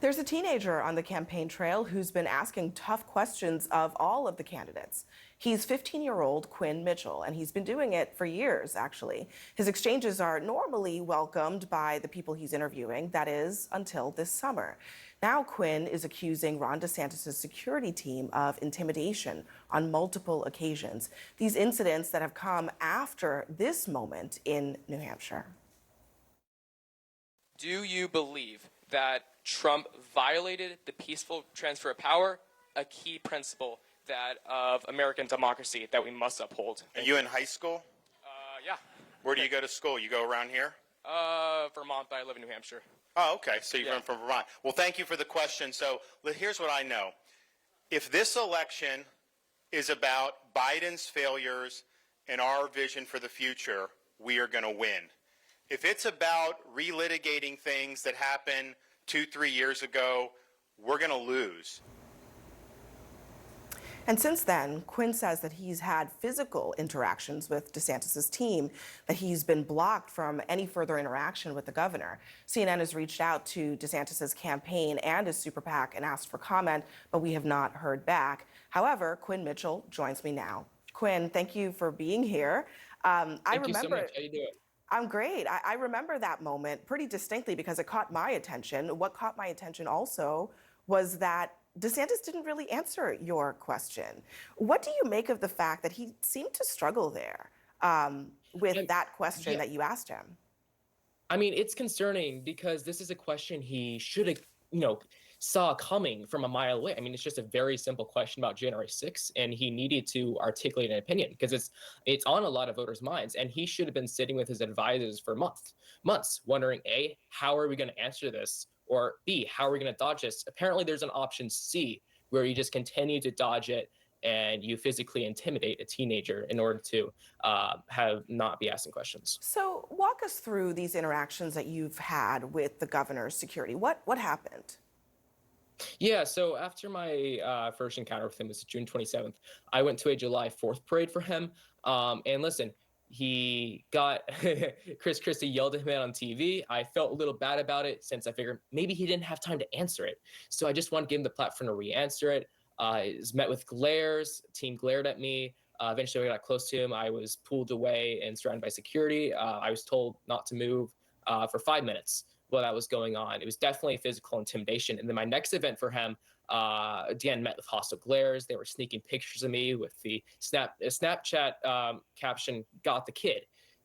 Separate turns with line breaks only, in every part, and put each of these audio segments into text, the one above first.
There's a teenager on the campaign trail who's been asking tough questions of all of the candidates. He's 15-year-old Quinn Mitchell, and he's been doing it for years, actually. His exchanges are normally welcomed by the people he's interviewing, that is, until this summer. Now Quinn is accusing Ron DeSantis' security team of intimidation on multiple occasions. These incidents that have come after this moment in New Hampshire.
Do you believe that Trump violated the peaceful transfer of power, a key principle that of American democracy that we must uphold?
Are you in high school?
Yeah.
Where do you go to school? You go around here?
Vermont, but I live in New Hampshire.
Oh, okay. So you're from Vermont. Well, thank you for the question. So here's what I know. If this election is about Biden's failures and our vision for the future, we are going to win. If it's about relitigating things that happened 2-3 years ago, we're going to lose.
And since then, Quinn says that he's had physical interactions with DeSantis' team, that he's been blocked from any further interaction with the governor. CNN has reached out to DeSantis' campaign and his super PAC and asked for comment, but we have not heard back. However, Quinn Mitchell joins me now. Quinn, thank you for being here.
Thank you so much. How you doing?
I'm great. I remember that moment pretty distinctly because it caught my attention. What caught my attention also was that DeSantis didn't really answer your question. What do you make of the fact that he seemed to struggle there with that question that you asked him?
I mean, it's concerning because this is a question he should have, saw coming from a mile away. I mean, it's just a very simple question about January 6th, and he needed to articulate an opinion because it's on a lot of voters' minds, and he should have been sitting with his advisors for months, wondering, A, how are we going to answer this? Or B, how are we going to dodge this? Apparently, there's an option C, where you just continue to dodge it and you physically intimidate a teenager in order to not be asking questions.
So walk us through these interactions that you've had with the governor's security. What happened?
Yeah, so after my first encounter with him was June 27th, I went to a July 4th parade for him. And listen, he got Chris Christie yelled at him on TV. I felt a little bad about it since I figured maybe he didn't have time to answer it. So I just wanted to give him the platform to re-answer it. I was met with glares. Team glared at me. Eventually, I got close to him. I was pulled away and surrounded by security. I was told not to move for 5 minutes while that was going on. It was definitely physical intimidation. And then my next event for him, again, met with hostile glares. They were sneaking pictures of me with the Snapchat caption, got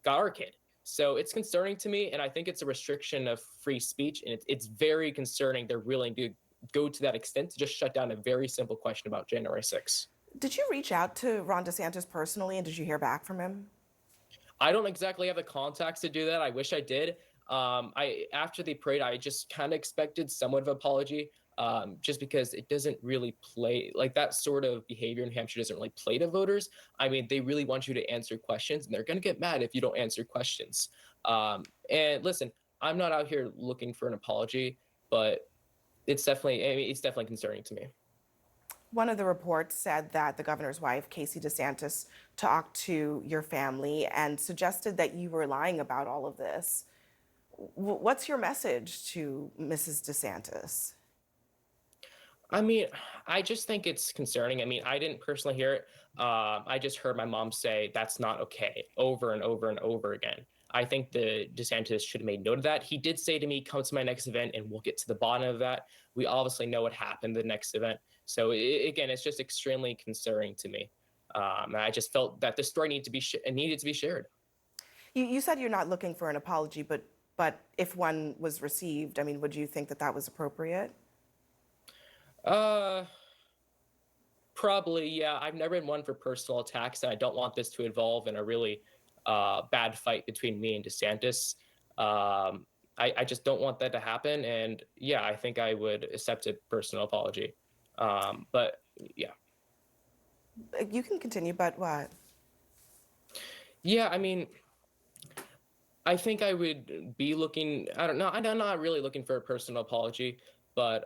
our kid. So it's concerning to me, and I think it's a restriction of free speech, and it's very concerning they're willing to go to that extent to just shut down a very simple question about January 6th.
Did you reach out to Ron DeSantis personally, and did you hear back from him?
I don't exactly have the contacts to do that. I wish I did. After the parade, I just kind of expected somewhat of an apology, just because it doesn't really play, like that sort of behavior in New Hampshire doesn't really play to voters. I mean, they really want you to answer questions, and they're going to get mad if you don't answer questions. And listen, I'm not out here looking for an apology, but it's definitely concerning to me.
One of the reports said that the governor's wife, Casey DeSantis, talked to your family and suggested that you were lying about all of this. What's your message to Mrs. DeSantis?
I mean, I just think it's concerning. I mean, I didn't personally hear it. I just heard my mom say that's not okay over and over and over again. I think the DeSantis should have made note of that. He did say to me, come to my next event and we'll get to the bottom of that. We obviously know what happened the next event. So again, it's just extremely concerning to me. And I just felt that the story needed to be shared.
You said you're not looking for an apology, but if one was received, I mean, would you think that that was appropriate?
Probably, yeah. I've never been one for personal attacks, and I don't want this to evolve in a really bad fight between me and DeSantis. I just don't want that to happen, and yeah, I think I would accept a personal apology. But yeah.
You can continue, but what?
Yeah, I mean, I think I would be looking, I don't know, I'm not really looking for a personal apology, but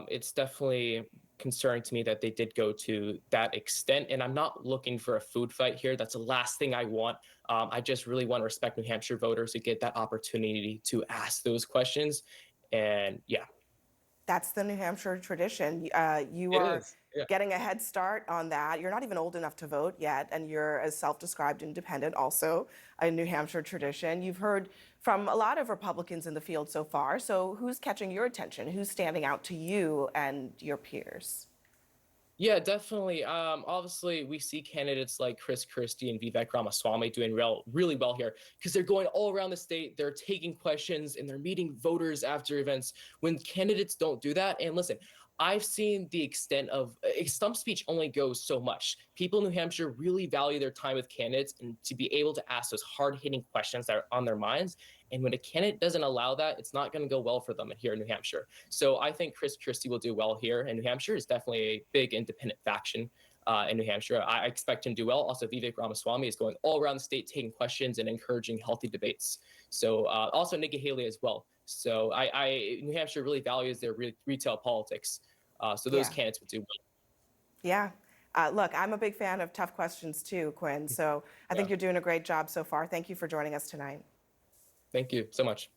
it's definitely concerning to me that they did go to that extent. And I'm not looking for a food fight here. That's the last thing I want. I just really want to respect New Hampshire voters to get that opportunity to ask those questions. And yeah.
That's the New Hampshire tradition. You
It
are
is. Yeah.
getting a head start on that. You're not even old enough to vote yet, and you're a self-described independent, also a New Hampshire tradition. You've heard from a lot of Republicans in the field so far. So who's catching your attention? Who's standing out to you and your peers?
Yeah, definitely. Obviously, we see candidates like Chris Christie and Vivek Ramaswamy doing really well here because they're going all around the state. They're taking questions and they're meeting voters after events. When candidates don't do that, and listen, I've seen the extent of stump speech only goes so much. People in New Hampshire really value their time with candidates and to be able to ask those hard-hitting questions that are on their minds. And when a candidate doesn't allow that, it's not going to go well for them here in New Hampshire. So I think Chris Christie will do well here. And New Hampshire is definitely a big independent faction in New Hampshire. I expect him to do well. Also, Vivek Ramaswamy is going all around the state taking questions and encouraging healthy debates. So also Nikki Haley as well. So New Hampshire really values their retail politics. So those
Yeah.
candidates would do well.
Yeah. Look, I'm a big fan of tough questions too, Quinn. So I think
Yeah.
you're doing a great job so far. Thank you for joining us tonight.
Thank you so much.